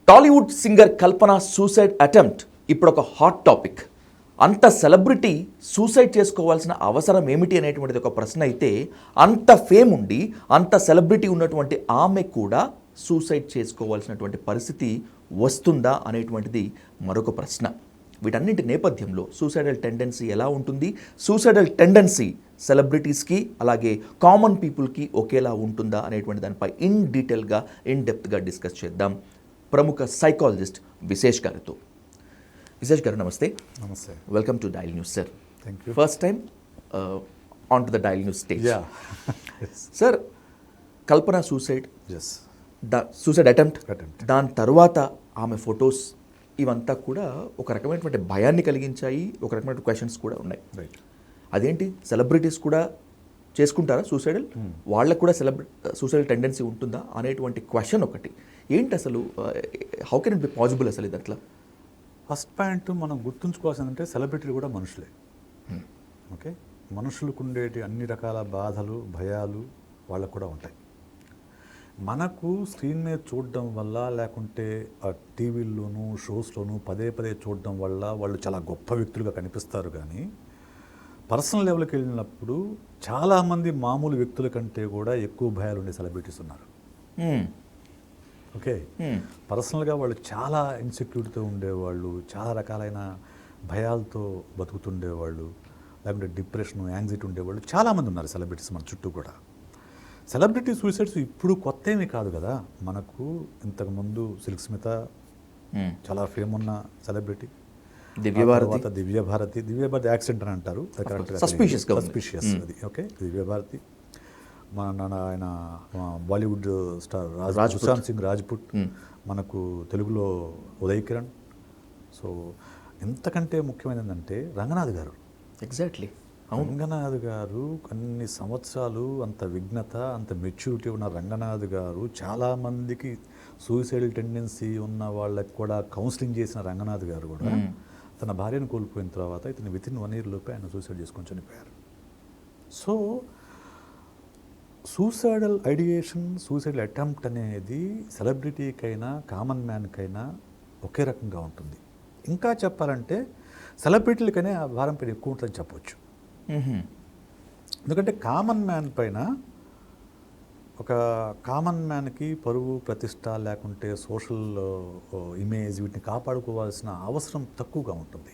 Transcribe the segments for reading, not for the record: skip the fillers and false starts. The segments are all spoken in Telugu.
టాలీవుడ్ సింగర్ కల్పన సూసైడ్ అటెంప్ట్ ఇప్పుడు ఒక హాట్ టాపిక్. అంత సెలబ్రిటీ సూసైడ్ చేసుకోవాల్సిన అవసరం ఏమిటి అనేటువంటిది ఒక ప్రశ్న అయితే, అంత ఫేమ్ ఉండి అంత సెలబ్రిటీ ఉన్నటువంటి ఆమె కూడా సూసైడ్ చేసుకోవాల్సినటువంటి పరిస్థితి వస్తుందా అనేటువంటిది మరొక ప్రశ్న. వీటన్నింటి నేపథ్యంలో సూసైడల్ టెండెన్సీ ఎలా ఉంటుంది, సూసైడల్ టెండెన్సీ సెలబ్రిటీస్కి అలాగే కామన్ పీపుల్కి ఒకేలా ఉంటుందా అనేటువంటి దానిపై ఇన్ డీటెయిల్గా ఇన్ డెప్త్గా డిస్కస్ చేద్దాం ప్రముఖ సైకాలజిస్ట్ విశేష్ గారితో. విశేష్ గారు నమస్తే. నమస్తే. Welcome to dial news sir. Thank you. First time on to the dial news stage. Yes. Sir, Kalpana suicide Yes. Suicide attempt, Attempt. దాని తర్వాత ఆమె ఫొటోస్ ఇవంతా కూడా ఒక రకమైనటువంటి భయాన్ని కలిగించాయి, ఒక రకమైన క్వశ్చన్స్ కూడా ఉన్నాయి. Right. అదేంటి, సెలబ్రిటీస్ కూడా చేసుకుంటారా సూసైడల్, వాళ్ళకు కూడా సూసైడల్ టెండెన్సీ ఉంటుందా అనేటువంటి క్వశ్చన్ ఒకటి. ఏంటి అసలు, how can it be possible అసలు ఇది అట్లా? ఫస్ట్ పాయింట్ మనం గుర్తుంచుకోవాల్సిందంటే సెలబ్రిటీలు కూడా మనుషులే. ఓకే, మనుషులకు ఉండేటి అన్ని రకాల బాధలు భయాలు వాళ్ళకు కూడా ఉంటాయి. మనకు స్క్రీన్ మీద చూడడం వల్ల లేకుంటే ఆ టీవీల్లోనూ షోస్లోనూ పదే పదే చూడడం వల్ల వాళ్ళు చాలా గొప్ప వ్యక్తులుగా కనిపిస్తారు. కానీ పర్సనల్ లెవెల్కి వెళ్ళినప్పుడు చాలామంది మామూలు వ్యక్తుల కంటే కూడా ఎక్కువ భయాలు ఉండే సెలబ్రిటీస్ ఉన్నారు. ఓకే, పర్సనల్గా వాళ్ళు చాలా ఇన్సెక్యూరిటీతో ఉండేవాళ్ళు, చాలా రకాలైన భయాలతో బతుకుతుండేవాళ్ళు, లేకుంటే డిప్రెషన్ యాంగ్జైటీ ఉండేవాళ్ళు చాలామంది ఉన్నారు సెలబ్రిటీస్ మన చుట్టూ కూడా. సెలబ్రిటీ సూసైడ్స్ ఇప్పుడు కొత్త ఏమీ కాదు కదా. మనకు ఇంతకుముందు సిల్క్ స్మిత చాలా ఫేమ్ ఉన్న సెలబ్రిటీ, దివ్యభారతి యాక్సిడెంట్ అని అంటారు, సస్పీషియస్ అది. ఓకే, దివ్యభారతి, మన ఆయన బాలీవుడ్ స్టార్ సుశాంత్ సింగ్ రాజ్పుట్, మనకు తెలుగులో ఉదయ్ కిరణ్. సో ఎంతకంటే ముఖ్యమైనది ఏంటంటే రంగనాథ్ గారు. ఎగ్జాక్ట్లీ, రంగనాథ్ గారు అన్ని సంవత్సరాలు అంత విఘ్నత అంత మెచ్యూరిటీ ఉన్న రంగనాథ్ గారు చాలామందికి సూసైడల్ టెండెన్సీ ఉన్న వాళ్ళకి కూడా కౌన్సిలింగ్ చేసిన రంగనాథ్ గారు కూడా తన భార్యను కోల్పోయిన తర్వాత ఇతను వితిన్ 1 year లోపే ఆయన సూసైడ్ చేసుకొని చనిపోయారు. So suicidal ideation, suicidal attempt అనేది సెలబ్రిటీకైనా కామన్ మ్యాన్కైనా ఒకే రకంగా ఉంటుంది. ఇంకా చెప్పాలంటే సెలబ్రిటీలకైనా ఆ భారం పైన ఎక్కువ ఉంటుందని చెప్పవచ్చు. ఎందుకంటే కామన్ మ్యాన్ పైన, ఒక కామన్ మ్యాన్కి పరువు ప్రతిష్ట లేకుంటే సోషల్ ఇమేజ్ వీటిని కాపాడుకోవాల్సిన అవసరం తక్కువగా ఉంటుంది.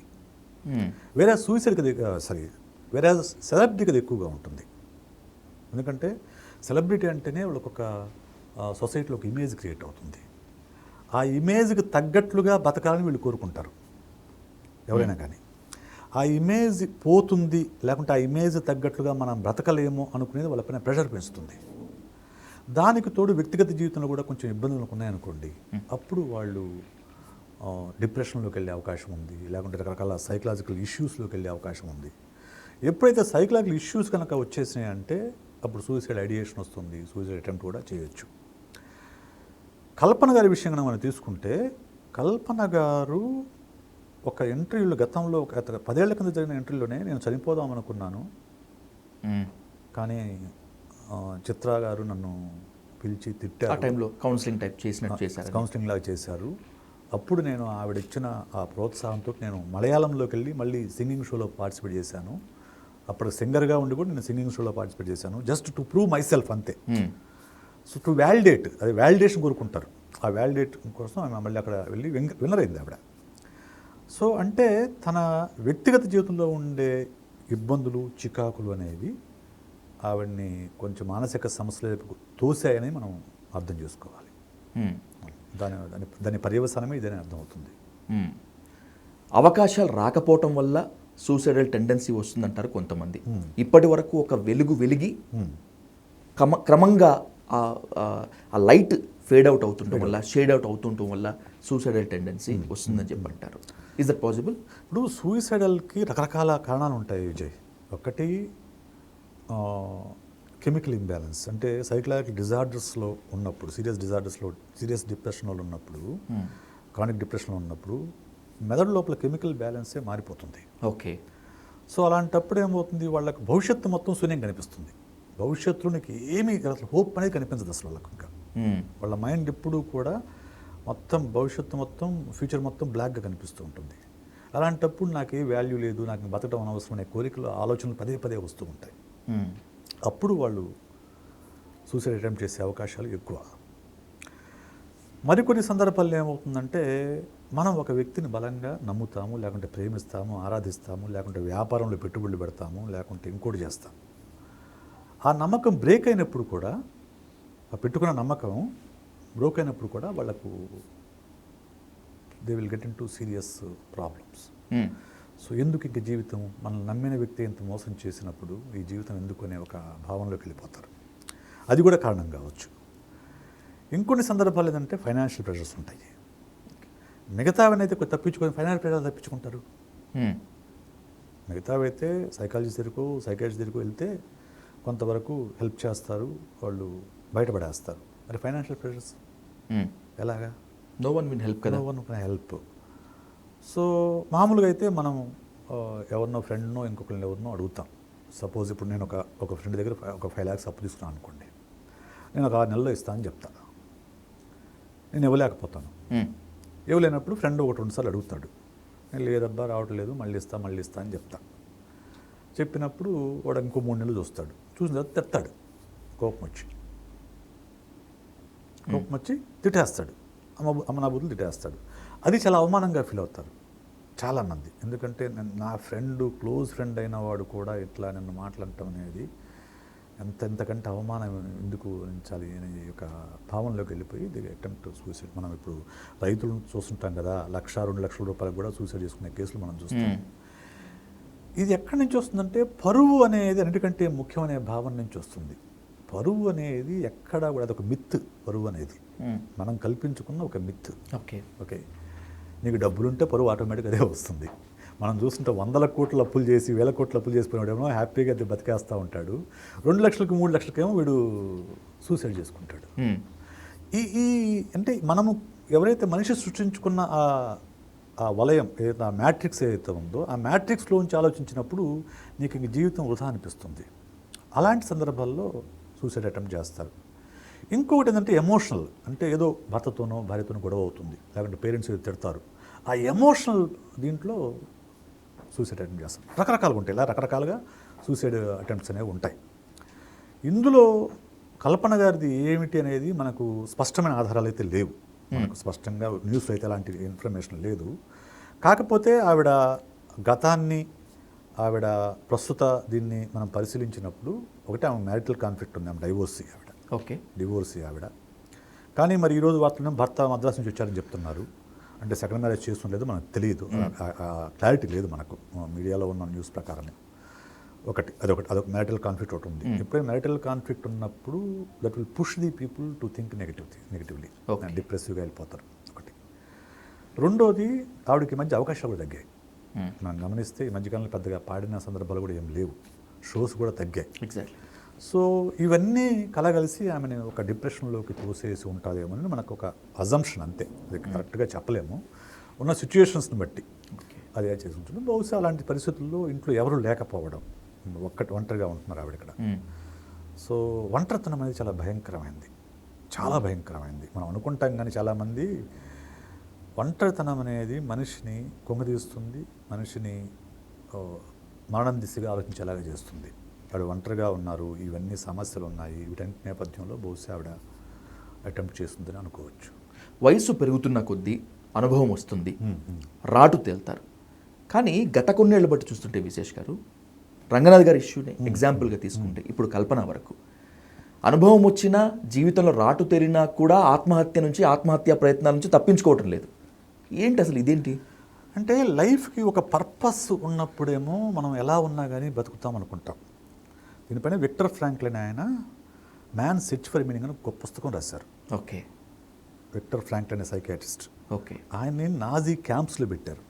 వేరే సెలబ్రిటీకి అది ఎక్కువగా ఉంటుంది. ఎందుకంటే సెలబ్రిటీ అంటేనే వాళ్ళకి ఒక సొసైటీలో ఒక ఇమేజ్ క్రియేట్ అవుతుంది. ఆ ఇమేజ్కి తగ్గట్లుగా బతకాలని వీళ్ళు కోరుకుంటారు ఎవరైనా కానీ. ఆ ఇమేజ్ పోతుంది లేకుంటే ఆ ఇమేజ్ తగ్గట్లుగా మనం బ్రతకలేము అనుకునేది వాళ్ళపైన ప్రెషర్ పెంచుతుంది. దానికి తోడు వ్యక్తిగత జీవితంలో కూడా కొంచెం ఇబ్బందులు ఉన్నాయనుకోండి, అప్పుడు వాళ్ళు డిప్రెషన్లోకి వెళ్ళే అవకాశం ఉంది, లేకుంటే రకరకాల సైకలాజికల్ ఇష్యూస్లోకి వెళ్ళే అవకాశం ఉంది. ఎప్పుడైతే సైకలాజికల్ ఇష్యూస్ కనుక వచ్చేసినాయి అంటే అప్పుడు సూసైడ్ ఐడియేషన్ వస్తుంది, సూసైడ్ అటెంప్ట్ కూడా చేయొచ్చు. కల్పన గారి విషయం కనుక మనం తీసుకుంటే, కల్పన గారు ఒక ఇంటర్వ్యూలో గతంలో 10 ఏళ్ల కింద జరిగిన ఇంటర్వ్యూలోనే నేను చనిపోదాం అనుకున్నాను, కానీ చిత్ర గారు నన్ను పిలిచి తిట్టారు. ఆ టైంలో కౌన్సిలింగ్ టైప్ చేశారు, కౌన్సిలింగ్ లాగా చేశారు. అప్పుడు నేను ఆవిడ ఇచ్చిన ఆ ప్రోత్సాహంతో నేను మలయాళంలోకి వెళ్ళి మళ్ళీ సింగింగ్ షోలో పార్టిసిపేట్ చేశాను. అప్పుడు సింగర్గా ఉండి కూడా నేను సింగింగ్ షోలో పార్టిసిపేట్ చేశాను, just to prove my self అంతే. సో టు వ్యాలిడేట్, అది వ్యాలిడేషన్ కోరుకుంటారు. ఆ వ్యాలిడేట్ కోసం ఆమె మళ్ళీ అక్కడ వెళ్ళి విన్నర్ అయింది ఆవిడ. సో అంటే తన వ్యక్తిగత జీవితంలో ఉండే ఇబ్బందులు చికాకులు అనేవి ఆవిడ్ని కొంచెం మానసిక సమస్యలకు తోసాయని మనం అర్థం చేసుకోవాలి. దాని పర్యవసానమే ఇదని అర్థమవుతుంది. అవకాశాలు రాకపోవటం వల్ల సూసైడల్ టెండెన్సీ వస్తుందంటారు కొంతమంది. ఇప్పటి వరకు ఒక వెలిగి క్రమంగా ఆ లైట్ ఫేడ్ అవుట్ అవుతుండటం వల్ల, షేడ్ అవుట్ అవుతుండటం వల్ల సూసైడల్ టెండెన్సీ వస్తుందని చెప్పి అంటారు. Is that possible? ఇప్పుడు సూసైడల్కి రకరకాల కారణాలు ఉంటాయి విజయ్. ఒకటి కెమికల్ ఇంబ్యాలెన్స్, అంటే సైకలాజికల్ డిజార్డర్స్లో ఉన్నప్పుడు, సీరియస్ డిప్రెషన్లో ఉన్నప్పుడు, క్రానిక్ డిప్రెషన్లో ఉన్నప్పుడు మెదడు లోపల కెమికల్ బ్యాలెన్సే మారిపోతుంది. ఓకే, సో అలాంటప్పుడు ఏమవుతుంది, వాళ్ళకి భవిష్యత్తు మొత్తం శూన్యం కనిపిస్తుంది. భవిష్యత్తులో నీకు ఏమీ అసలు హోప్ అనేది కనిపించదు అసలు వాళ్ళకు. ఇంకా వాళ్ళ మైండ్ ఎప్పుడూ కూడా మొత్తం భవిష్యత్తు మొత్తం ఫ్యూచర్ మొత్తం బ్లాక్గా కనిపిస్తూ ఉంటుంది. అలాంటప్పుడు నాకు ఏ వాల్యూ లేదు, నాకు బతకడం అనవసరం అనే కోరికలు ఆలోచనలు పదే పదే వస్తూ ఉంటాయి. అప్పుడు వాళ్ళు సూసైడ్ అటెంప్ట్ చేసే అవకాశాలు ఎక్కువ. మరికొన్ని సందర్భాల్లో ఏమవుతుందంటే మనం ఒక వ్యక్తిని బలంగా నమ్ముతాము, లేకుంటే ప్రేమిస్తాము, ఆరాధిస్తాము, లేకుంటే వ్యాపారంలో పెట్టుబడులు పెడతాము, లేకుంటే ఇంకోటి చేస్తాము. ఆ నమ్మకం బ్రేక్ అయినప్పుడు కూడా, ఆ పెట్టుకున్న నమ్మకం బ్రేక్ అయినప్పుడు కూడా వాళ్ళకు they will get in to serious problems. So ఎందుకు ఇంక జీవితం, మనం నమ్మిన వ్యక్తి ఎంత మోసం చేసినప్పుడు ఈ జీవితం ఎందుకు అనే ఒక భావనలోకి వెళ్ళిపోతారు. అది కూడా కారణం కావచ్చు. ఇంకొన్ని సందర్భాలు ఏంటంటే ఫైనాన్షియల్ ప్రెషర్స్ ఉంటాయి. మిగతావనైతే తప్పించుకొని ఫైనాన్షియల్ ప్రెషర్ తప్పించుకుంటారు. మిగతావైతే సైకాలజిస్ట్ దగ్గరకు, సైకాట్రిస్ట్ దగ్గరకు వెళ్తే కొంతవరకు హెల్ప్ చేస్తారు, వాళ్ళు బయటపడేస్తారు. మరి ఫైనాన్షియల్ ప్రెషర్స్ ఎలాగా? నో వన్ విల్ హెల్ప్ కదా. No one can help. So మామూలుగా అయితే మనం ఎవరినో ఫ్రెండ్నో ఇంకొకరిని ఎవరినో అడుగుతాం. సపోజ్ ఇప్పుడు నేను ఒక ఫ్రెండ్ దగ్గర ఒక 5 lakhs అప్పు తీసుకున్నాను అనుకోండి, నేను ఒక 6 నెలల్లో ఇస్తానని చెప్తాను. నేను ఇవ్వలేకపోతాను. ఇవ్వలేనప్పుడు ఫ్రెండ్ 1-2 సార్లు అడుగుతాడు. నేను లేదబ్బా రావట్లేదు, మళ్ళీ ఇస్తా అని చెప్తా. చెప్పినప్పుడు వాడు ఇంకో 3 నెలలు చూస్తాడు. చూసిన తర్వాత తెస్తాడు, కోపం వచ్చి తిట్టేస్తాడు. అమ్మ నా బుద్ధులు తిట్టేస్తాడు. అది చాలా అవమానంగా ఫీల్ అవుతారు చాలామంది. ఎందుకంటే నా ఫ్రెండ్, క్లోజ్ ఫ్రెండ్ అయిన వాడు కూడా ఇట్లా నన్ను మాట్లాడటం అనేది ఎంతకంటే అవమానం ఎందుకు ఉంచాలి అనే ఒక భావనలోకి వెళ్ళిపోయి ది అటెంప్ట్ సూసైడ్. మనం ఇప్పుడు రైతులను చూస్తుంటాం కదా, 1-2 లక్షల రూపాయలకు కూడా సూసైడ్ చేసుకునే కేసులు మనం చూస్తాం. ఇది ఎక్కడి నుంచి వస్తుందంటే పరువు అనేది అన్నిటికంటే ముఖ్యమనే భావన నుంచి వస్తుంది. పరువు అనేది ఎక్కడా కూడా అదొక మిత్. పరువు అనేది మనం కల్పించుకున్న ఒక మిత్. ఓకే, నీకు డబ్బులుంటే పరువు ఆటోమేటిక్గా అదే వస్తుంది. మనం చూస్తుంటే 100 కోట్ల అప్పులు చేసి 1000 కోట్ల అప్పులు చేసిపోయినాడేమో హ్యాపీగా అది బతికేస్తూ ఉంటాడు. 2 లక్షలకు 3 లక్షలకేమో వీడు సూసైడ్ చేసుకుంటాడు. ఈ అంటే మనము ఎవరైతే మనిషి సృష్టించుకున్న ఆ వలయం ఏదైతే, ఆ మ్యాట్రిక్స్ ఏదైతే ఉందో, ఆ మ్యాట్రిక్స్లోంచి ఆలోచించినప్పుడు నీకు ఇంక జీవితం వృధా అనిపిస్తుంది. అలాంటి సందర్భాల్లో సూసైడ్ అటెంప్ట్ చేస్తారు. ఇంకొకటి ఏంటంటే ఎమోషనల్, అంటే ఏదో భర్తతోనో భార్యతోనో గొడవ అవుతుంది, లేకుంటే పేరెంట్స్ ఏదో తిడతారు. ఆ ఎమోషనల్ దీంట్లో సూసైడ్ అటెంప్ట్ చేస్తారు. రకరకాలుగా ఉంటాయి. ఇలా రకరకాలుగా సూసైడ్ అటెంప్ట్స్ అనేవి ఉంటాయి. ఇందులో కల్పన గారిది ఏమిటి అనేది మనకు స్పష్టమైన ఆధారాలు అయితే లేవు. మనకు స్పష్టంగా న్యూస్లో అయితే అలాంటి ఇన్ఫర్మేషన్ లేదు. కాకపోతే ఆవిడ గతాన్ని, ఆవిడ ప్రస్తుత దీన్ని మనం పరిశీలించినప్పుడు ఒకటి ఆమె మ్యారిటల్ కాన్ఫ్లిక్ట్ ఉంది, ఆమె డివోర్సీ ఆవిడ. కానీ మరి ఈరోజు వార్తలో భర్త మద్రాసు నుంచి వచ్చారని చెప్తున్నారు. అంటే సెకండ్ మ్యారేజ్ చేస్తుండలేదు మనకు తెలియదు, క్లారిటీ లేదు మనకు మీడియాలో ఉన్న న్యూస్ ప్రకారమే. అదొక మ్యారిటల్ కాన్ఫ్లిక్ట్ ఒకటి ఉంది. ఎప్పుడైనా మ్యారిటల్ కాన్ఫ్లిక్ట్ ఉన్నప్పుడు that will push the people to think negatively, డిప్రెసివ్గా వెళ్ళిపోతారు. ఒకటి. రెండోది, ఆవిడకి మధ్య అవకాశాలు కూడా తగ్గాయి. మనం గమనిస్తే ఈ మధ్యకాలంలో పెద్దగా పాడిన సందర్భాలు కూడా ఏం లేవు, షోస్ కూడా తగ్గాయి. ఎగ్జాక్ట్లీ. సో ఇవన్నీ కలగలిసి ఆమెను ఒక డిప్రెషన్లోకి తోసేసి ఉంటుందేమో అని మనకు ఒక అజంప్షన్, అంతే. అది కరెక్ట్గా చెప్పలేము, ఉన్న సిచ్యుయేషన్స్ని బట్టి అదే చేసి ఉంటుంది. బహుశా అలాంటి పరిస్థితుల్లో ఇంట్లో ఎవరు లేకపోవడం, ఒంటరిగా ఉంటున్నారు ఆవిడ ఇక్కడ. సో ఒంటరితనం అనేది చాలా భయంకరమైంది, చాలా భయంకరమైంది. మనం అనుకుంటాం కానీ చాలామంది ఒంటరితనం అనేది మనిషిని కుంగదీస్తుంది, మనిషిని మరణం దిశగా ఆలోచించేలాగా చేస్తుంది. ఆవిడ ఒంటరిగా ఉన్నారు, ఇవన్నీ సమస్యలు ఉన్నాయి, వీటన్నిటి నేపథ్యంలో బహుశా ఆవిడ అటెంప్ట్ చేస్తుందని అనుకోవచ్చు. వయసు పెరుగుతున్న కొద్దీ అనుభవం వస్తుంది, రాటు తేల్తారు. కానీ గత కొన్నేళ్ల బట్టి చూస్తుంటే విశేష్ గారు, రంగనాథ్ గారి ఇష్యూని ఎగ్జాంపుల్గా తీసుకుంటే ఇప్పుడు కల్పన వరకు అనుభవం వచ్చినా, జీవితంలో రాటు తేలినా కూడా ఆత్మహత్యా ప్రయత్నాల నుంచి తప్పించుకోవటం లేదు. ఏంటి అసలు ఇదేంటి? అంటే లైఫ్కి ఒక పర్పస్ ఉన్నప్పుడేమో మనం ఎలా ఉన్నా కానీ బతుకుతాం అనుకుంటాం. దీనిపైన విక్టర్ ఫ్రాంక్లిన్ ఆయన మ్యాన్ సెర్చ్ ఫర్ మీనింగ్ అని ఒక పుస్తకం రాశారు. ఓకే. విక్టర్ ఫ్రాంక్లిన్ అనే సైకాట్రిస్ట్. ఓకే. ఆయన్ని నాజీ క్యాంప్స్లో పెట్టారు.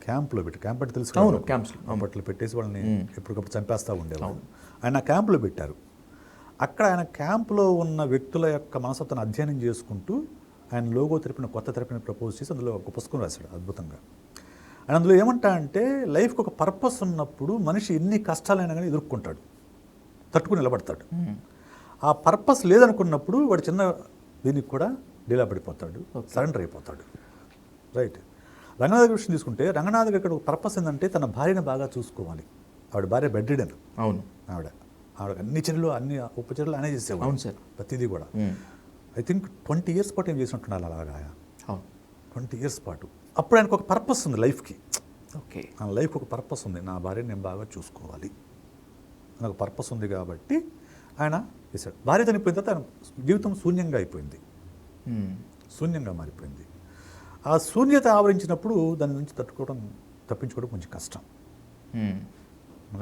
క్యాంప్ అంటే తెలుసు, క్యాంప్లో పెట్టేసి వాళ్ళని ఎప్పటికప్పుడు చంపేస్తూ ఉండేవాళ్ళు. ఆయన క్యాంపులో పెట్టారు. అక్కడ ఆయన క్యాంపులో ఉన్న వ్యక్తుల యొక్క మనస్తత్వాన్ని అధ్యయనం చేసుకుంటూ ఆయన లోగో తెరపిన కొత్త తెరపిని ప్రపోజ్ చేసి అందులో ఒక పుస్తకం రాశాడు అద్భుతంగా. ఆయన అందులో ఏమంటా అంటే, లైఫ్కి ఒక పర్పస్ ఉన్నప్పుడు మనిషి ఎన్ని కష్టాలైనా కానీ ఎదుర్కొంటాడు, తట్టుకుని నిలబడతాడు. ఆ పర్పస్ లేదనుకున్నప్పుడు వాడు చిన్న దీనికి కూడా డీలా పడిపోతాడు, సరెండర్ అయిపోతాడు. రైట్. రంగనాథ్ విషయం తీసుకుంటే రంగనాథ్ ఇక్కడ పర్పస్ ఏంటంటే తన భార్యను బాగా చూసుకోవాలి. ఆవిడ భార్య బెడ్ రిడన్. అవును. ఆవిడ అన్ని చర్యలు అన్ని ఉపచర్యలు అనే చేసేవాడు. అవును సార్. ప్రతిదీ కూడా ఐ థింక్ 20 years పాటు ఏం చేసినట్టున్నారు అలాగా. అవును. 20 years పాటు. అప్పుడు ఆయనకు ఒక పర్పస్ ఉంది లైఫ్కి. ఓకే. నా లైఫ్ ఒక పర్పస్ ఉంది, నా భార్యని నేను బాగా చూసుకోవాలి నాకు పర్పస్ ఉంది కాబట్టి ఆయన చేశాడు. భార్య చనిపోయిన తర్వాత ఆయన జీవితం శూన్యంగా అయిపోయింది, శూన్యంగా మారిపోయింది. ఆ శూన్యత ఆవరించినప్పుడు దాని నుంచి తప్పించుకోవడం కొంచెం కష్టం.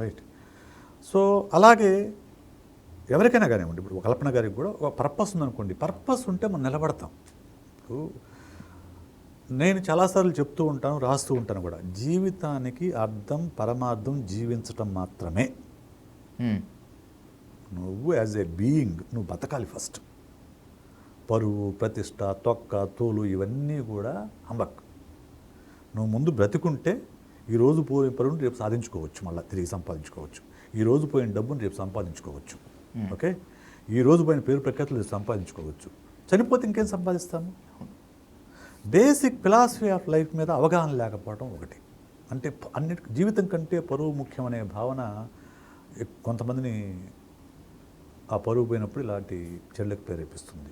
రైట్. సో అలాగే ఎవరికైనా కానివ్వండి, ఇప్పుడు కల్పన గారికి కూడా ఒక పర్పస్ ఉందనుకోండి, పర్పస్ ఉంటే మనం నిలబడతాం. నేను చాలాసార్లు చెప్తూ ఉంటాను, రాస్తూ ఉంటాను కూడా, జీవితానికి అర్థం పరమార్థం జీవించటం మాత్రమే. నువ్వు యాజ్ ఏ బీయింగ్ నువ్వు బతకాలి ఫస్ట్. పరువు, ప్రతిష్ట, తొక్క, తోలు ఇవన్నీ కూడా హంబక్. నువ్వు ముందు బ్రతికుంటే ఈరోజు పోయిన పరువుని రేపు సాధించుకోవచ్చు, మళ్ళీ తిరిగి సంపాదించుకోవచ్చు. ఈరోజు పోయిన డబ్బుని రేపు సంపాదించుకోవచ్చు. ఓకే. ఈరోజు పోయిన పేరు ప్రఖ్యాతులు రేపు సంపాదించుకోవచ్చు. చనిపోతే ఇంకేం సంపాదిస్తాము? బేసిక్ ఫిలాసఫీ ఆఫ్ లైఫ్ మీద అవగాహన లేకపోవడం ఒకటి. అంటే అన్నిటి జీవితం కంటే పరువు ముఖ్యం అనే భావన కొంతమందిని ఆ పరువు పోయినప్పుడు ఇలాంటి చెడులకు ప్రేరేపిస్తుంది.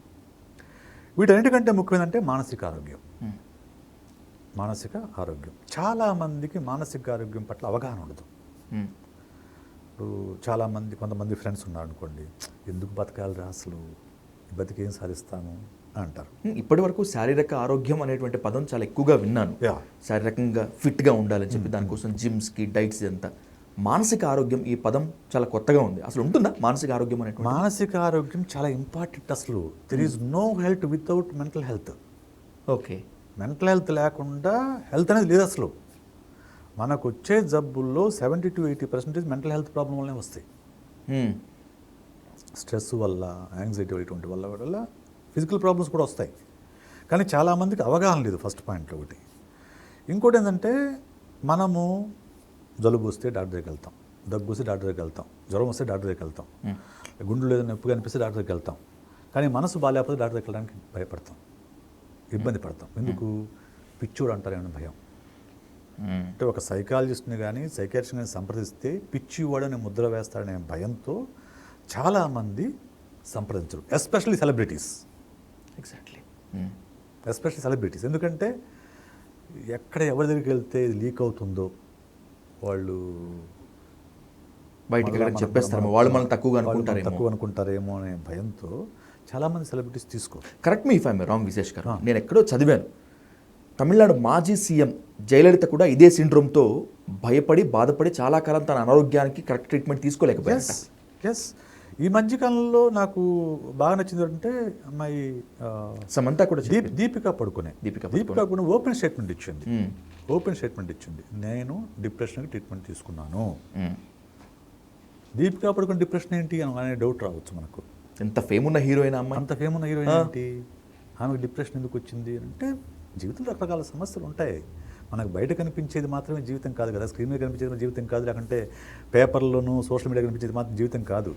వీటన్నిటికంటే ముఖ్యమైనదంటే మానసిక ఆరోగ్యం. మానసిక ఆరోగ్యం. చాలామందికి మానసిక ఆరోగ్యం పట్ల అవగాహన ఉండదు. ఇప్పుడు చాలామంది, కొంతమంది ఫ్రెండ్స్ ఉన్నారు అనుకోండి, ఎందుకు బతకాలి అసలు, బతికేం సాధిస్తాము అంటారు. ఇప్పటి వరకు శారీరక ఆరోగ్యం అనేటువంటి పదం చాలా ఎక్కువగా విన్నాను. శారీరకంగా ఫిట్గా ఉండాలని చెప్పి దానికోసం జిమ్స్కి, డైట్స్ ఇదంతా. మానసిక ఆరోగ్యం ఈ పదం చాలా కొత్తగా ఉంది. అసలు ఉంటుందా మానసిక ఆరోగ్యం అనేటువంటి? మానసిక ఆరోగ్యం చాలా ఇంపార్టెంట్. అసలు there is no health without mental health. Okay. Mental health లేకుండా హెల్త్ అనేది లేదు అసలు. మనకు వచ్చే జబ్బుల్లో 70 to 80% మెంటల్ హెల్త్ ప్రాబ్లం వల్లనే వస్తాయి. స్ట్రెస్ వల్ల, యాంగ్జైటీ ఇటువంటి వల్ల ఫిజికల్ ప్రాబ్లమ్స్ కూడా వస్తాయి. కానీ చాలామందికి అవగాహన లేదు. ఫస్ట్ పాయింట్ ఒకటి. ఇంకోటి ఏంటంటే, మనము జలుబు వస్తే డాక్టర్ దగ్గరికి వెళ్తాం, దగ్గు వస్తే డాక్టర్ దగ్గరికి వెళ్తాం, జ్వరం వస్తే డాక్టర్ దగ్గరికి వెళ్తాం, గుండెలు ఏదైనా నొప్పిగా అనిపిస్తే డాక్టర్ దగ్గరికి వెళ్తాం. కానీ మనసు బాగాలేకపోతే డాక్టర్ దగ్గరికి వెళ్ళడానికి భయపడతాం, ఇబ్బంది పడతాం. ఎందుకు? పిచ్చోడు అంటారేమో భయం. అంటే ఒక సైకాలజిస్ట్ని కానీ సైకాట్రిస్ట్ని కానీ సంప్రదిస్తే పిచ్చివాడని ముద్ర వేస్తాడనే భయంతో చాలామంది సంప్రదించరు. Especially celebrities. Exactly. Especially celebrities. ఎందుకంటే ఎక్కడ ఎవరి దగ్గరికి వెళ్తే ఇది లీక్ అవుతుందో, వాళ్ళు బయటికి చెప్పేస్తారేమో, వాళ్ళు మనం తక్కువ అనుకుంటారేమో అనే భయంతో చాలామంది సెలబ్రిటీస్ తీసుకోరు. Correct me if I'm wrong Vishesh garu. నేను ఎక్కడో చదివాను, తమిళనాడు మాజీ సీఎం జయలలిత కూడా ఇదే సిండ్రోమ్తో భయపడి బాధపడి చాలా కాలం తన అనారోగ్యానికి కరెక్ట్ ట్రీట్మెంట్ తీసుకోలేకపోయారు. ఎస్. ఈ మధ్యకాలంలో నాకు బాగా నచ్చింది అంటే అమ్మాయి సమంతా కూడా, దీపికా పడుకునే కూడా ఓపెన్ స్టేట్మెంట్ ఇచ్చింది. నేను డిప్రెషన్కి ట్రీట్మెంట్ తీసుకున్నాను. దీపికా పడుకునే డిప్రెషన్ ఏంటి అనే డౌట్ రావచ్చు మనకు. ఎంత ఫేమ్ ఉన్న హీరోయిన్ అమ్మాయి, అంత ఫేమ్ ఉన్న హీరోయిన్ ఏంటి, ఆమెకు డిప్రెషన్ ఎందుకు వచ్చింది అంటే, జీవితంలో రకరకాల సమస్యలు ఉంటాయి. మనకు బయట కనిపించేది మాత్రమే జీవితం కాదు కదా, స్క్రీన్ మీద కనిపించేది జీవితం కాదు, లేకుంటే పేపర్లోనూ సోషల్ మీడియా కనిపించేది మాత్రం జీవితం కాదు.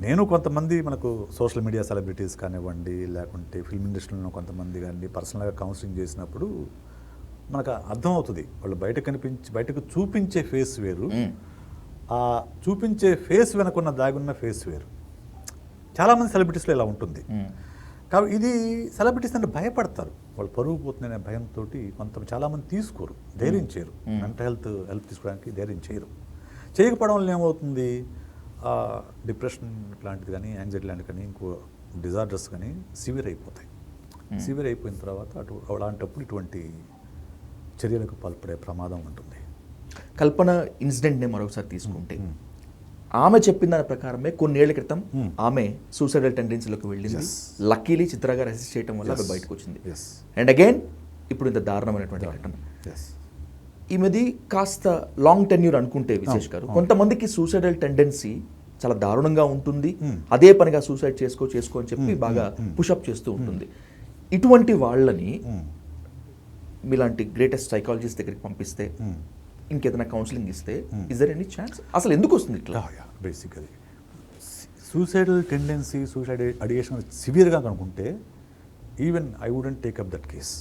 నేను కొంతమంది మనకు సోషల్ మీడియా సెలబ్రిటీస్ కానివ్వండి, లేకుంటే ఫిల్మ్ ఇండస్ట్రీలో కొంతమంది కానీ పర్సనల్గా కౌన్సిలింగ్ చేసినప్పుడు మనకు అర్థమవుతుంది, వాళ్ళు బయటకు చూపించే ఫేస్ వేరు, ఆ చూపించే ఫేస్ వెనకున్న దాగున్న ఫేస్ వేరు. చాలామంది సెలబ్రిటీస్లో ఇలా ఉంటుంది. కాబట్టి ఇది సెలబ్రిటీస్ అంటే భయపడతారు, వాళ్ళు పరుగు పోతుందనే భయంతో చాలామంది తీసుకోరు, ధైర్యం చేయరు. మెంటల్ హెల్ప్ తీసుకోవడానికి ధైర్యం చేయకపోవడం వల్ల ఏమవుతుంది, డిప్రెషన్ లాంటిది కానీ, యాంగ్జైటీ లాంటిది కానీ, ఇంకో డిజార్డర్స్ కానీ సివియర్ అయిపోతాయి. సివియర్ అయిపోయిన తర్వాత అలాంటప్పుడు ఇటువంటి చర్యలకు పాల్పడే ప్రమాదం ఉంటుంది. కల్పన ఇన్సిడెంట్ని మరొకసారి తీసుకుంటే, ఆమె చెప్పిన దాని ప్రకారమే కొన్నేళ్ల క్రితం ఆమె సూసైడల్ టెండెన్సీలోకి వెళ్ళింది. లక్కీలీ చిత్ర గారు అసిస్ట్ చేయడం వల్ల ఆమె బయటకు వచ్చింది. అండ్ అగైన్ ఇప్పుడు ఇంత దారుణమైనటువంటి ఘటన. ఈమెది కాస్త లాంగ్ టెన్యూర్ అనుకుంటే విశేష్ గారు, కొంతమందికి సూసైడల్ టెండెన్సీ చాలా దారుణంగా ఉంటుంది, అదే పనిగా సూసైడ్ చేసుకో అని చెప్పి బాగా పుషప్ చేస్తూ ఉంటుంది. ఇటువంటి వాళ్ళని మీలాంటి గ్రేటెస్ట్ సైకాలజిస్ట్ దగ్గరికి పంపిస్తే, ఇంకేదైనా కౌన్సిలింగ్ ఇస్తే, ఇస్ దర్ ఎనీ ఛాన్స్? అసలు ఎందుకు వస్తుంది ఇట్లా? బేసిక్గా సూసైడల్ టెండెన్సీ, సూసైడ్ అడియేషన్ సివియర్గా కనుక్కుంటే even I wouldn't take up that case.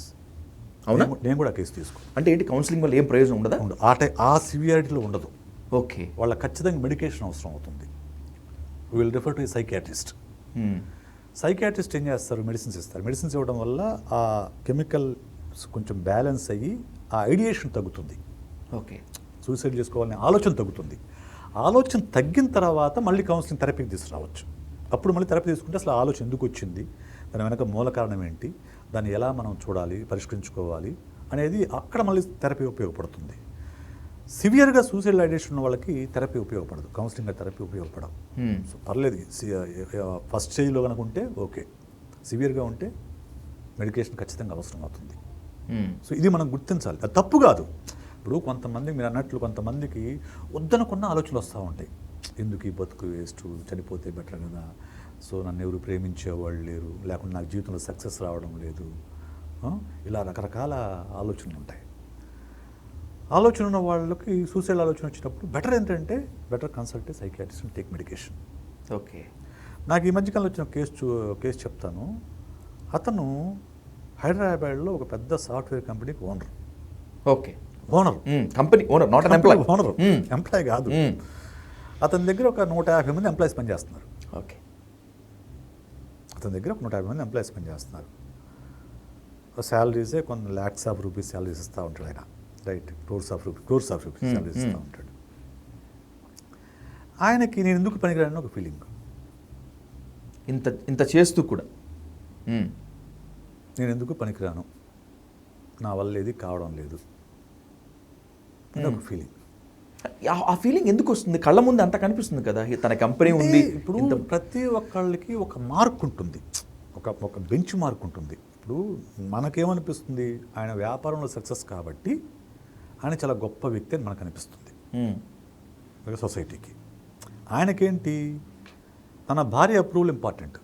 అవునా? నేను కూడా ఆ కేసు తీసుకోను. అంటే ఏంటి, కౌన్సిలింగ్ వల్ల ఏం ప్రయోజనం ఉండదా? ఉండదు. ఆ సివియారిటీలో ఉండదు. ఓకే. వాళ్ళ ఖచ్చితంగా మెడికేషన్ అవసరం అవుతుంది. Will refer to A psychiatrist. Psychiatrist ఏం చేస్తారు, మెడిసిన్స్ ఇస్తారు. మెడిసిన్స్ ఇవ్వడం వల్ల ఆ కెమికల్స్ కొంచెం బ్యాలెన్స్ అయ్యి ఆ ఐడియేషన్ తగ్గుతుంది. ఓకే. సూసైడ్ చేసుకోవాలనే ఆలోచన తగ్గుతుంది. ఆలోచన తగ్గిన తర్వాత మళ్ళీ కౌన్సిలింగ్ థెరపీకి తీసుకురావచ్చు. అప్పుడు మళ్ళీ థెరపీ తీసుకుంటే అసలు ఆలోచన ఎందుకు వచ్చింది, దాని వెనక మూల కారణం ఏంటి, దాన్ని ఎలా మనం చూడాలి, పరిష్కరించుకోవాలి అనేది అక్కడ మళ్ళీ థెరపీ ఉపయోగపడుతుంది. సివియర్గా సూసైడ్ ఐడియేషన్ ఉన్న వాళ్ళకి థెరపీ ఉపయోగపడదు, కౌన్సిలింగ్ థెరపీ ఉపయోగపడదు. సో పర్లేదు, ఫస్ట్ స్టేజ్లో కనుక ఉంటే ఓకే, సివియర్గా ఉంటే మెడికేషన్ ఖచ్చితంగా అవసరం అవుతుంది. సో ఇది మనం గుర్తించాలి, అది తప్పు కాదు. ఇప్పుడు కొంతమంది మీరు అన్నట్లు కొంతమందికి వద్దనుకున్న ఆలోచనలు వస్తూ ఉంటాయి. ఎందుకు ఈ బతుకు వేస్ట్, చనిపోతే బెటర్ కదా, సో నన్ను ఎవరు ప్రేమించేవాళ్ళు లేరు, లేకుంటే నాకు జీవితంలో సక్సెస్ రావడం లేదు, ఇలా రకరకాల ఆలోచనలు ఉంటాయి. ఆలోచన ఉన్న వాళ్ళకి సూసైడ్ ఆలోచన వచ్చినప్పుడు better consult psychiatrist and take medication. Okay. నాకు ఈ మధ్యకాలంలో వచ్చిన కేసు చెప్తాను. అతను హైదరాబాద్లో ఒక పెద్ద సాఫ్ట్వేర్ కంపెనీకి owner. Okay. Owner, company owner, not an employee. Owner, employee కాదు. అతని దగ్గర ఒక 150 మంది ఎంప్లాయీస్ పనిచేస్తున్నారు. ఓకే. అతని దగ్గర ఒక 150 మంది ఎంప్లాయీస్ పనిచేస్తున్నారు. శాలరీసే కొన్ని ల్యాక్స్ ఆఫ్ రూపీస్ శాలరీస్ ఇస్తూ ఉంటాడు ఆయన. Right, crores of rupees salaries ఇస్తూ ఉంటాడు. ఆయనకి నేను ఎందుకు పనికిరాని ఒక ఫీలింగ్. ఇంత చేస్తూ కూడా నేను ఎందుకు పనికిరాను, నా వల్ల ఏది కావడం లేదు అని ఒక ఫీలింగ్. ఆ ఫీలింగ్ ఎందుకు వస్తుంది? కళ్ళ ముందు అంత కనిపిస్తుంది కదా, తన కంపెనీ ఉంది. ఇప్పుడు ప్రతి ఒక్కళ్ళకి ఒక మార్క్ ఉంటుంది, ఒక బెంచ్ మార్క్ ఉంటుంది. ఇప్పుడు మనకేమనిపిస్తుంది, ఆయన వ్యాపారంలో సక్సెస్ కాబట్టి ఆయన చాలా గొప్ప వ్యక్తి అని మనకు అనిపిస్తుంది సొసైటీకి. ఆయనకేంటి, తన భార్య అప్రూవల్ ఇంపార్టెంట్.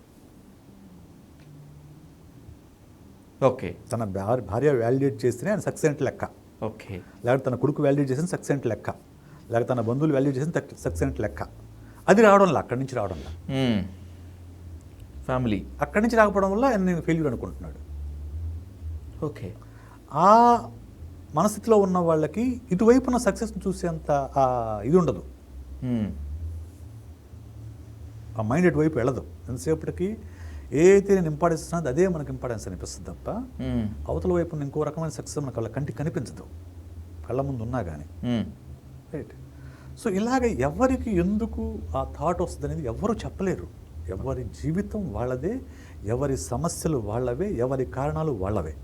ఓకే. తన భార్య వ్యాలిడేట్ చేస్తేనే ఆయన సక్సెస్ అంటే లెక్క. ఓకే. లేకపోతే తన కొడుకు వ్యాలిడేట్ చేసిన సక్సెస్ అంటే లెక్క, లేకపోతే తన బంధువులు వ్యాలిడేట్ చేసిన సక్సెస్ అంటే లెక్క. అది రావడంలా, అక్కడి నుంచి రావడంలా, ఫ్యామిలీ అక్కడి నుంచి రాకపోవడం వల్ల ఆయన నేను ఫెయిల్యూర్ అనుకుంటున్నాడు. ఓకే. ఆ మనస్థితిలో ఉన్న వాళ్ళకి ఇటువైపున సక్సెస్ని చూసేంత ఇది ఉండదు, ఆ మైండ్ ఇటువైపు వెళ్ళదు. ఎంతసేపటికి ఏదైతే నేను ఇంపార్టెన్స్ ఇస్తున్నది అదే మనకు ఇంపార్టెన్స్ అనిపిస్తుంది తప్ప అవతల వైపు ఇంకో రకమైన సక్సెస్ మనకు వాళ్ళ కంటికి కనిపించదు, కళ్ళ ముందు ఉన్నా కానీ. రైట్. సో ఇలాగ ఎవరికి ఎందుకు ఆ థాట్ వస్తుంది అనేది ఎవరు చెప్పలేరు. ఎవరి జీవితం వాళ్ళదే, ఎవరి సమస్యలు వాళ్ళవే, ఎవరి కారణాలు వాళ్ళవే.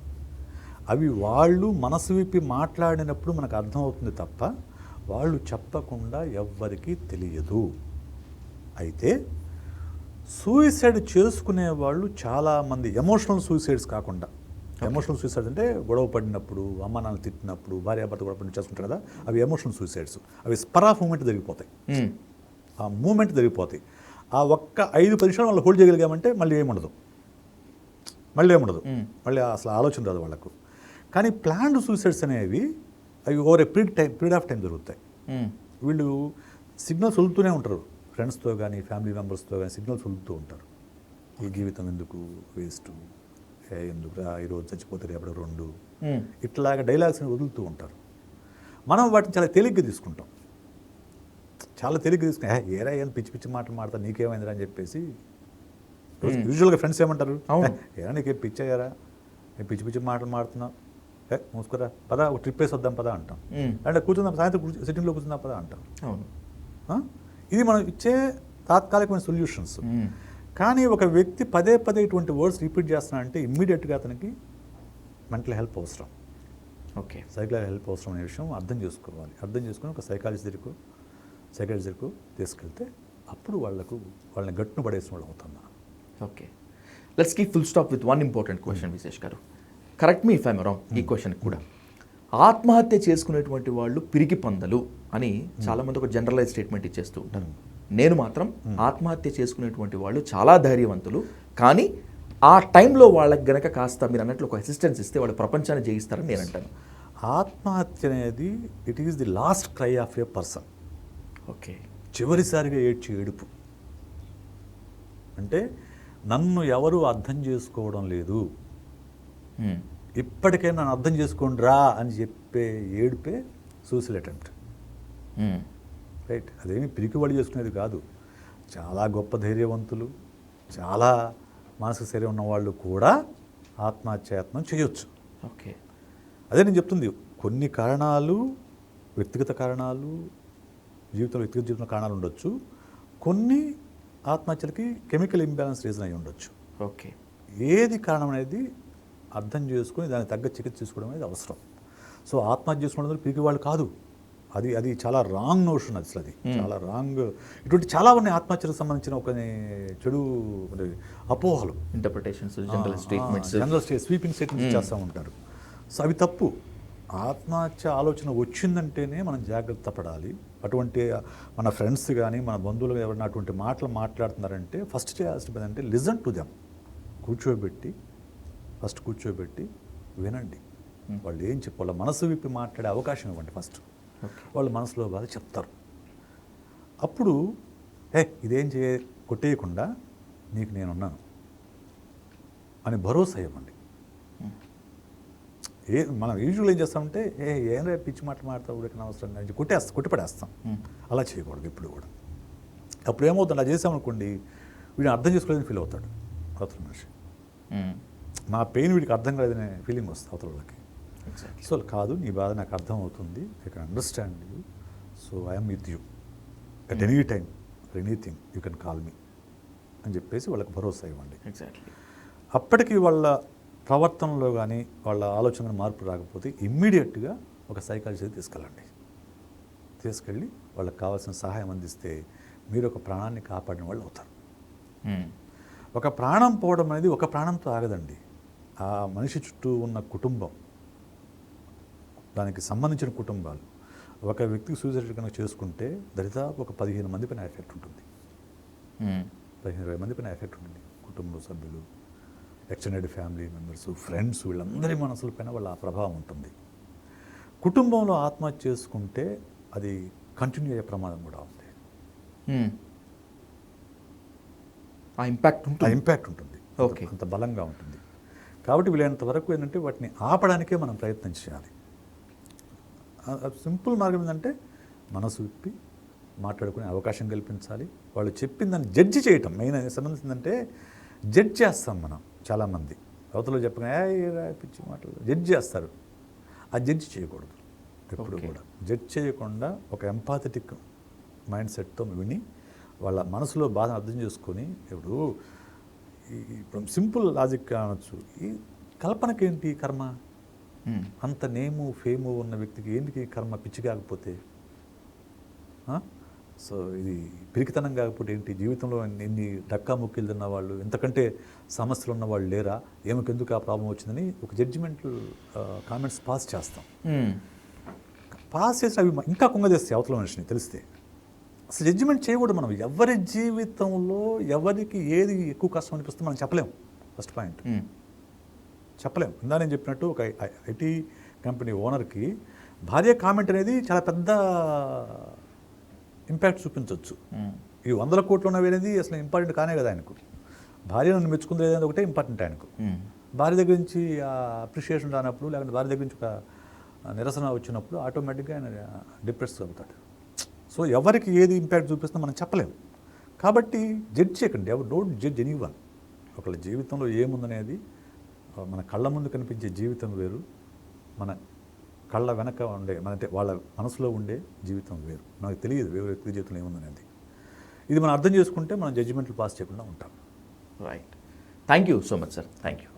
అవి వాళ్ళు మనసు విప్పి మాట్లాడినప్పుడు మనకు అర్థమవుతుంది తప్ప వాళ్ళు చెప్పకుండా ఎవ్వరికీ తెలియదు. అయితే సూసైడ్ చేసుకునే వాళ్ళు చాలామంది ఎమోషనల్ సూసైడ్స్ కాకుండా, ఎమోషనల్ సూసైడ్స్ అంటే గొడవ పడినప్పుడు, అమ్మ నాన్న తిట్టినప్పుడు, భార్యాభర్త గొడవ పడి చేసుకుంటారు కదా, అవి ఎమోషనల్ సూసైడ్స్. అవి స్పర్ ఆఫ్ మూమెంట్ జరిగిపోతాయి, ఆ మూమెంట్ జరిగిపోతాయి. ఆ ఒక్క 5-10 నిమిషాలు వాళ్ళు హోల్డ్ చేయగలిగామంటే మళ్ళీ ఏముండదు, మళ్ళీ అసలు ఆలోచన రాదు వాళ్ళకు. కానీ ప్లాన్డ్ సూసైడ్స్ అనేవి అవి over a period of time జరుగుతాయి. వీళ్ళు సిగ్నల్స్ వదులుతూనే ఉంటారు, ఫ్రెండ్స్తో కానీ ఫ్యామిలీ మెంబర్స్తో కానీ సిగ్నల్స్ వదులుతూ ఉంటారు. ఈ జీవితం ఎందుకు వేస్ట్, ఎందుకు ఈరోజు చచ్చిపోతే రేపటి 2, ఇట్లాగా డైలాగ్స్ని వదులుతూ ఉంటారు. మనం వాటిని చాలా తేలిగ్గా తీసుకుంటాం, ఏరా ఏం పిచ్చి పిచ్చి మాటలు మాడతా, నీకేమైందిరా అని చెప్పేసి. యూజువల్గా ఫ్రెండ్స్ ఏమంటారు, ఏరా నీకేం పిచ్చయ్యారా, నేను పిచ్చి పిచ్చి మాటలు మాడుతున్నావు, మూసుకురా పదా, ఒక ట్రిప్ వేసి వద్దాం పదా అంటాం, అంటే కూర్చుందాం సాయంత్రం సిట్టింగ్లో కూర్చుందాం పదా అంటాం. ఇది మనం ఇచ్చే తాత్కాలికమైన సొల్యూషన్స్. కానీ ఒక వ్యక్తి పదే ఇటువంటి వర్డ్స్ రిపీట్ చేస్తున్నాడంటే ఇమ్మీడియట్గా అతనికి మెంటల్ హెల్ప్ అవసరం, ఓకే, సైకలాజికల్ హెల్ప్ అవసరం అనే విషయం అర్థం చేసుకోవాలి. అర్థం చేసుకుని ఒక సైకాలజిస్ట్ దగ్గరకు తీసుకెళ్తే అప్పుడు వాళ్ళని గట్టును పడేసిన వాళ్ళు అవుతాం. Okay, let's keep full stop with one important question Vishesh garu. Correct me if I'm wrong, ఈ క్వశ్చన్ కూడా. ఆత్మహత్య చేసుకునేటువంటి వాళ్ళు పిరికి పందలు అని చాలామంది ఒక జనరలైజ్ స్టేట్మెంట్ ఇచ్చేస్తూ ఉంటారు. నేను మాత్రం ఆత్మహత్య చేసుకునేటువంటి వాళ్ళు చాలా ధైర్యవంతులు, కానీ ఆ టైంలో వాళ్ళకి గనక కాస్త మీరు అన్నట్లు ఒక అసిస్టెన్స్ ఇస్తే వాళ్ళు ప్రపంచాన్ని జయిస్తారని నేను అంటాను. ఆత్మహత్య అనేది it is the last cry of A person. Okay, చివరిసారిగా ఏడుపు. అంటే నన్ను ఎవరు అర్థం చేసుకోవడం లేదు, ఇప్పటికైనా నన్ను అర్థం చేసుకోండి రా అని చెప్పే ఏడుపే సూసైడ్ అటెంప్ట్. రైట్, అదేమి పిరికివాడు చేసుకునేది కాదు. చాలా గొప్ప ధైర్యవంతులు, చాలా మానసిక శరీరం ఉన్న వాళ్ళు కూడా ఆత్మహత్యాయత్నం చేయొచ్చు. ఓకే, అదే నేను చెప్తుంది. కొన్ని కారణాలు, వ్యక్తిగత కారణాలు, వ్యక్తిగత జీవితంలో కారణాలు ఉండొచ్చు. కొన్ని ఆత్మహత్యలకి కెమికల్ ఇంబ్యాలెన్స్ రీజన్ అయి ఉండొచ్చు. ఓకే, ఏది కారణం అనేది అర్థం చేసుకుని దానికి తగ్గ చికిత్స తీసుకోవడం అనేది అవసరం. సో ఆత్మహత్య చేసుకోవడం పిరికి వాళ్ళు కాదు, అది చాలా రాంగ్ నోషన్. అసలు అది చాలా రాంగ్. ఇటువంటి చాలా ఉన్నాయి ఆత్మహత్యలకు సంబంధించిన ఒక చెడు అపోహలు, interpretations, general statements, sweeping statements చేస్తూ ఉంటారు. సో అవి తప్పు. ఆత్మహత్య ఆలోచన వచ్చిందంటేనే మనం జాగ్రత్త పడాలి. అటువంటి మన ఫ్రెండ్స్ కానీ మన బంధువులు ఎవరైనా అటువంటి మాటలు మాట్లాడుతున్నారంటే ఫస్ట్ చేయాల్సింది ఏంటంటే లిజన్ టు దెమ్. కూర్చోబెట్టి వినండి. వాళ్ళు ఏం చెప్పి వాళ్ళ మనసు విప్పి మాట్లాడే అవకాశం ఇవ్వండి. ఫస్ట్ వాళ్ళు మనసులో బాధ చెప్తారు. అప్పుడు ఇదేం కొట్టేయకుండా నీకు నేనున్నాను అని భరోసా ఇవ్వండి. మనం యూజువల్ ఏం చేస్తామంటే ఏం రేపు పిచ్చి మాట్లాడతావు ఇక్కడ అవసరం కొట్టిపడేస్తాం. అలా చేయకూడదు ఎప్పుడు కూడా. అప్పుడు ఏమవుతుంది, అలా చేసామనుకోండి వీడిని అర్థం చేసుకోలేదని ఫీల్ అవుతాడు అవతల మనిషి. నా పెయిన్ వీడికి అర్థం కాలేదనే ఫీలింగ్ వస్తుంది అవతల వాళ్ళకి. సో కాదు, నీ బాధ నాకు అర్థం అవుతుంది, I can understand you, so I'm with you at any time for anything you can call me అని చెప్పేసి వాళ్ళకి భరోసా ఇవ్వండి. ఎగ్జాక్ట్లీ. అప్పటికి వాళ్ళ ప్రవర్తనలో కానీ వాళ్ళ ఆలోచనలో మార్పు రాకపోతే ఇమ్మీడియట్గా ఒక సైకాలజీ తీసుకెళ్ళి వాళ్ళకి కావాల్సిన సహాయం అందిస్తే మీరు ఒక ప్రాణాన్ని కాపాడిన వాళ్ళు అవుతారు. ఒక ప్రాణం పోవడం అనేది ఒక ప్రాణంతో ఆగదండి. ఆ మనిషి చుట్టూ ఉన్న కుటుంబం, దానికి సంబంధించిన కుటుంబాలు, ఒక వ్యక్తికి సూసైడ్ కనుక చేసుకుంటే దరిదాపు ఒక 15 మంది పైన ఎఫెక్ట్ ఉంటుంది. 15-20 మంది పైన ఎఫెక్ట్ ఉంటుంది. కుటుంబ సభ్యులు, ఎక్స్టెండెడ్ ఫ్యామిలీ మెంబర్స్, ఫ్రెండ్స్, వీళ్ళందరి మనసుల పైన వాళ్ళ ప్రభావం ఉంటుంది. కుటుంబంలో ఆత్మహత్య చేసుకుంటే అది కంటిన్యూ అయ్యే ప్రమాదం కూడా ఉంది. ఆ ఇంపాక్ట్ ఉంటుంది. ఓకే, అంత బలంగా ఉంటుంది. కాబట్టి వీలైనంత వరకు ఏంటంటే వాటిని ఆపడానికే మనం ప్రయత్నం చేయాలి. సింపుల్ మార్గం ఏంటంటే మనసు విప్పి మాట్లాడుకునే అవకాశం కల్పించాలి. వాళ్ళు చెప్పిన దాన్ని జడ్జి చేయటం మెయిన్ సంబంధించిందంటే జడ్జ్ చేస్తాం మనం. చాలామంది అవతల చెప్పగానే పిచ్చి మాటలు జడ్జ్ చేస్తారు. ఆ జడ్జి చేయకూడదు ఎప్పుడు కూడా. జడ్జ్ చేయకుండా ఒక ఎంపాథెటిక్ మైండ్ సెట్తో విని వాళ్ళ మనసులో బాధను అర్థం చేసుకొని, ఇప్పుడు సింపుల్ లాజిక్ అనొచ్చు, ఈ కల్పనకేంటి కర్మ? అంత నేము ఫేము ఉన్న వ్యక్తికి ఏంటికి కర్మ? పిచ్చి కాకపోతే, సో ఇది పిరికితనం కాకపోతే ఏంటి? జీవితంలో ఎన్ని డక్కా ముక్కిలు తిన్న వాళ్ళు, ఎంతకంటే సమస్యలు ఉన్న వాళ్ళు లేరా? ఏమకెందుకు ఆ ప్రాబ్లం వచ్చిందని ఒక జడ్జిమెంటల్ కామెంట్స్ పాస్ చేస్తాం. పాస్ చేసిన అవి ఇంకా కుంగదీస్తాయి అవతల మనిషిని తెలిస్తే. అసలు జడ్జిమెంట్ చేయకూడదు మనం. ఎవరి జీవితంలో ఎవరికి ఏది ఎక్కువ కష్టం అనిపిస్తుందో మనం చెప్పలేము. ఫస్ట్ పాయింట్ చెప్పలేము. ఇందా నేను చెప్పినట్టు ఒక ఐటీ కంపెనీ ఓనర్కి భార్య కామెంట్ అనేది చాలా పెద్ద ఇంపాక్ట్ చూపించవచ్చు. ఈ 100 కోట్లు ఉన్నవి అసలు ఇంపార్టెంట్ కానే కదా ఆయనకు. భార్య నన్ను మెచ్చుకుంది లేదని ఒకటే ఇంపార్టెంట్ ఆయనకు. భార్య దగ్గర నుంచి అప్రిషియేషన్ రానప్పుడు, లేకపోతే భార్య దగ్గర నుంచి ఒక నిరసన వచ్చినప్పుడు ఆటోమేటిక్గా ఆయన డిప్రెస్ అవుతాడు. సో ఎవరికి ఏది ఇంపాక్ట్ చూపిస్తుందో మనం చెప్పలేము. కాబట్టి జడ్జ్ చేయకండి. Don't judge anyone. ఒకళ్ళ జీవితంలో ఏముందనేది, మన కళ్ళ ముందు కనిపించే జీవితం వేరు, మన కళ్ళ వెనక ఉండే అంటే వాళ్ళ మనసులో ఉండే జీవితం వేరు. మనకు తెలియదు వేరే వ్యక్తి జీవితంలో ఏముందనేది. ఇది మనం అర్థం చేసుకుంటే మనం జడ్జిమెంట్లు పాస్ చేయకుండా ఉంటాం. Right. Thank you so much sir. Thank you.